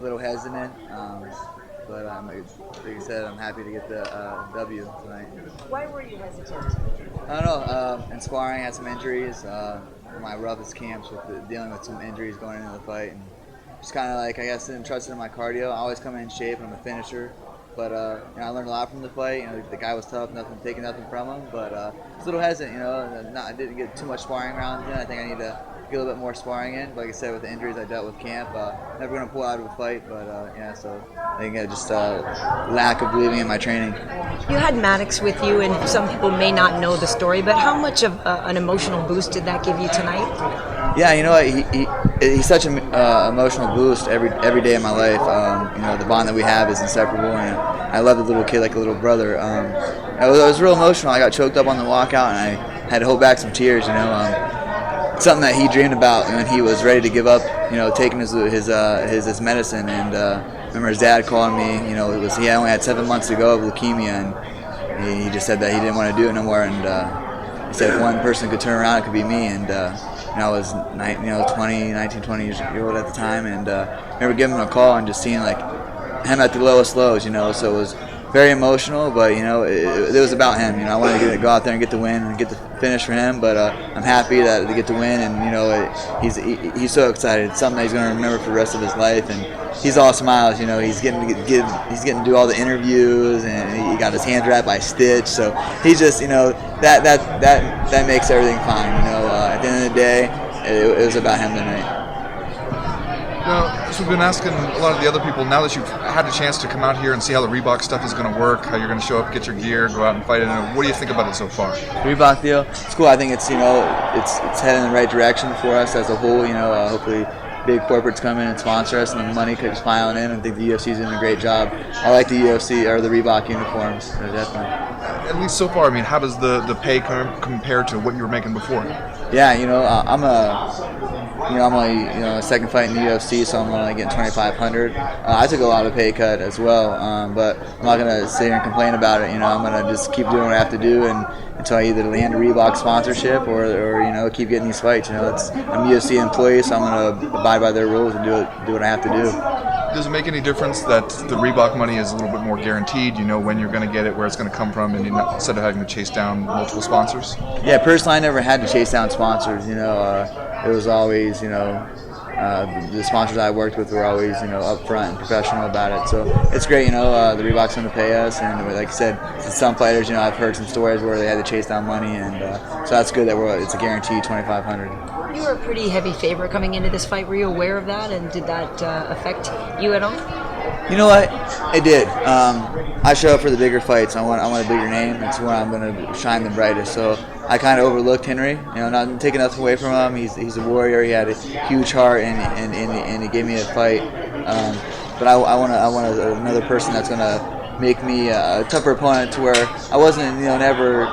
little hesitant, but like I said, I'm happy to get the W tonight. Why were you hesitant? I don't know. In sparring, I had some injuries. My roughest camps with dealing with some injuries going into the fight, and just kind of like I guess didn't trust in my cardio. I always come in shape, and I'm a finisher. But I learned a lot from the fight. The guy was tough, taking nothing from him. But I was a little hesitant. I didn't get too much sparring rounds in. I think I need to get a little bit more sparring in. Like I said, with the injuries I dealt with camp, never going to pull out of a fight. But so I think just lack of believing in my training. You had Maddox with you, and some people may not know the story, but how much of an emotional boost did that give you tonight? Yeah, he's such an emotional boost every day of my life. The bond that we have is inseparable, and I love the little kid like a little brother. It was real emotional. I got choked up on the walkout, and I had to hold back some tears. Something that he dreamed about when he was ready to give up. Taking his medicine, and I remember his dad calling me. He only had 7 months to go of leukemia, and he just said that he didn't want to do it no more. And he said if one person could turn around, it could be me. And I was 19, 20 years old at the time, and I remember giving him a call and just seeing like him at the lowest lows. So it was very emotional, but it was about him. I wanted to go out there and get the win and get the finish for him. But I'm happy to get the win, and he's so excited. It's something that he's going to remember for the rest of his life, and he's all smiles. He's getting to do all the interviews, and he got his hands wrapped by Stitch. So he's just that makes everything fine. At the end of the day, it was about him tonight. Now, so we've been asking a lot of the other people, now that you've had a chance to come out here and see how the Reebok stuff is going to work, how you're going to show up, get your gear, go out and fight it, what do you think about it so far? Reebok deal, it's cool. I think it's it's heading in the right direction for us as a whole. Hopefully big corporates come in and sponsor us, and the money keeps piling in. I think the UFC's doing a great job. I like the UFC or the Reebok uniforms, definitely. At least so far, how does the pay compare to what you were making before? Yeah, I'm a second fight in the UFC, so I'm only getting $2,500. I took a lot of pay cut as well, but I'm not gonna sit here and complain about it. I'm gonna just keep doing what I have to do until I either land a Reebok sponsorship or keep getting these fights. I'm a UFC employee, so I'm gonna abide by their rules and do what I have to do. Does it make any difference that the Reebok money is a little bit more guaranteed? You know when you're going to get it, where it's going to come from, and instead of having to chase down multiple sponsors? Yeah, personally, I never had to chase down sponsors. It was always, the sponsors I worked with were always, upfront and professional about it. So it's great, the Reebok's going to pay us, and like I said, some fighters, I've heard some stories where they had to chase down money, and so that's good that it's a guaranteed $2,500. You were a pretty heavy favorite coming into this fight. Were you aware of that, and did that affect you at all? You know what? It did. I show up for the bigger fights. I want a bigger name. It's when I'm going to shine the brightest. So I kind of overlooked Henry. Not taking nothing away from him. He's a warrior. He had a huge heart, and he gave me a fight. But I want another person that's going to make me a tougher opponent, to where I wasn't never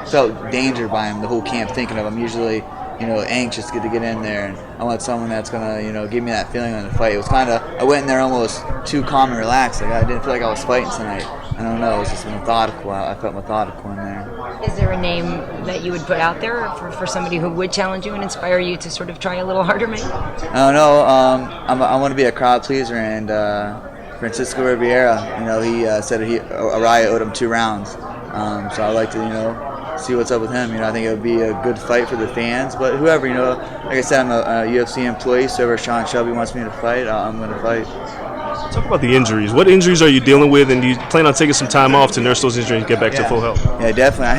felt danger by him the whole camp thinking of him. Usually, anxious to get in there, and I want someone that's gonna, give me that feeling on the fight. It was kind of, I went in there almost too calm and relaxed. Like I didn't feel like I was fighting tonight. I don't know. It was just methodical. I felt methodical in there. Is there a name that you would put out there for somebody who would challenge you and inspire you to sort of try a little harder, maybe? I don't know. I want to be a crowd pleaser, and Francisco Riviera, he said Araya owed him 2 rounds. So I'd like to, see what's up with him. I think it would be a good fight for the fans. But whoever, like I said, I'm a UFC employee, so if Sean Shelby wants me to fight, I'm going to fight. Talk about the injuries. What injuries are you dealing with, and do you plan on taking some time off to nurse those injuries and get back to full health? Yeah, definitely. I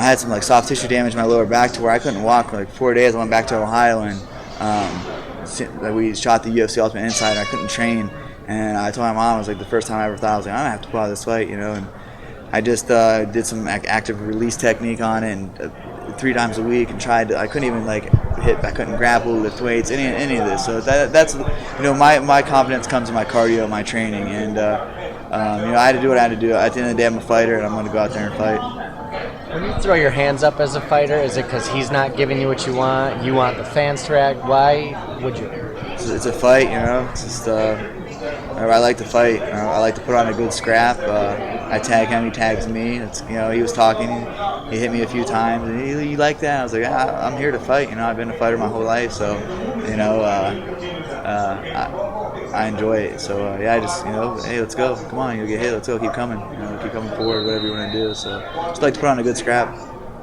had some soft tissue damage in my lower back to where I couldn't walk for 4 days. I went back to Ohio, and we shot the UFC Ultimate Insider. I couldn't train, and I told my mom, it was the first time I ever thought, I was I'm gonna have to pull out of this fight, and I just did some active release technique on it, and 3 times a week, and tried to, I couldn't even hit, I couldn't grapple, lift weights, any of this. So that's my confidence comes in my cardio, my training, and I had to do what I had to do. At the end of the day, I'm a fighter, and I'm going to go out there and fight. When you throw your hands up as a fighter, is it because he's not giving you what you want the fans to react? Why would you? It's a fight, It's just I like to fight. I like to put on a good scrap. I tag him, he tags me. He was talking, he hit me a few times, and he liked that. I was like, I'm here to fight. I've been a fighter my whole life, so I enjoy it. So I just hey, let's go, come on, you'll get hit, let's go, keep coming, keep coming forward, whatever you want to do. So just like to put on a good scrap.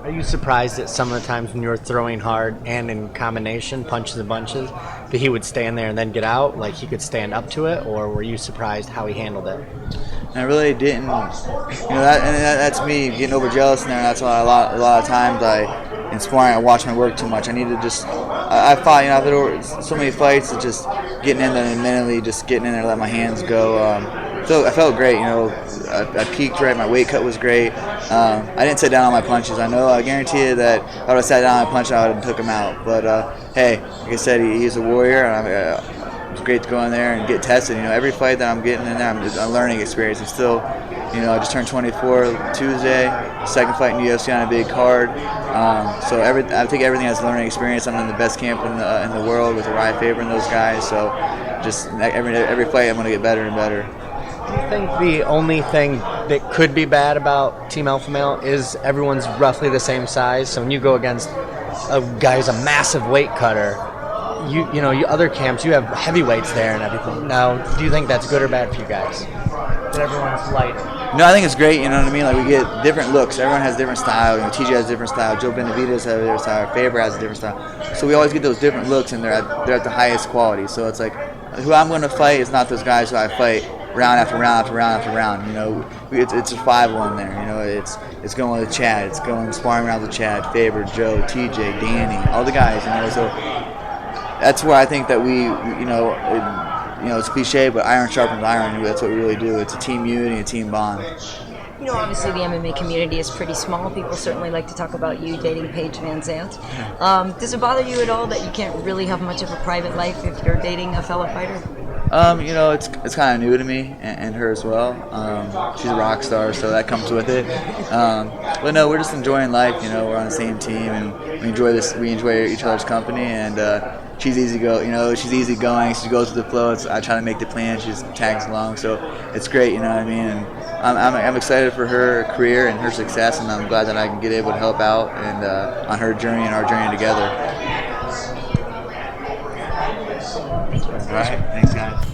Are you surprised at some of the times when you were throwing hard and in combination, punches and bunches, that he would stand there and then get out, like he could stand up to it, or were you surprised how he handled it? And I really didn't, that's me getting overjealous in there. That's why a lot of times in sparring I watch my work too much. I need to just, I fought, I've had so many fights, it's just getting in there and mentally just getting in there, let my hands go. So I felt great, I peaked right, my weight cut was great. I didn't sit down on my punches. I guarantee you that if I would have sat down on my punch, I would have took him out. But hey, like I said, he's a warrior, and it's great to go in there and get tested. Every fight that I'm getting in there, I'm a learning experience. I'm still, I just turned 24 Tuesday, second fight in the UFC on a big card. So I think everything has a learning experience. I'm in the best camp in the world with Uriah Faber and those guys. So just every fight, I'm going to get better and better. I think the only thing that could be bad about Team Alpha Male is everyone's roughly the same size. So when you go against a guy who's a massive weight cutter, you other camps, you have heavyweights there and everything. Now, do you think that's good or bad for you guys? That everyone's light? No, I think it's great. You know what I mean? Like, we get different looks. Everyone has different style. TJ has a different style. Joe Benavidez has a different style. Faber has a different style. So we always get those different looks, and they're at the highest quality. So it's like, who I'm going to fight is not those guys who I fight round after round after round after round. It's a 5-1 there. It's going with Chad. It's going sparring around with Chad, Faber, Joe, TJ, Danny, all the guys. So that's where I think that we, it's cliche, but iron sharpens iron. That's what we really do. It's a team unity, a team bond. Obviously the MMA community is pretty small. People certainly like to talk about you dating Paige Van Zandt. Does it bother you at all that you can't really have much of a private life if you're dating a fellow fighter? It's kind of new to me and her as well. She's a rock star, so that comes with it. But no, we're just enjoying life. We're on the same team, and we enjoy this. We enjoy each other's company, and she's easy go. She's easygoing. She goes with the flow. I try to make the plan. She just tags along, so it's great. And I'm excited for her career and her success, and I'm glad that I can get able to help out and on her journey and our journey together. All right, thanks, guys.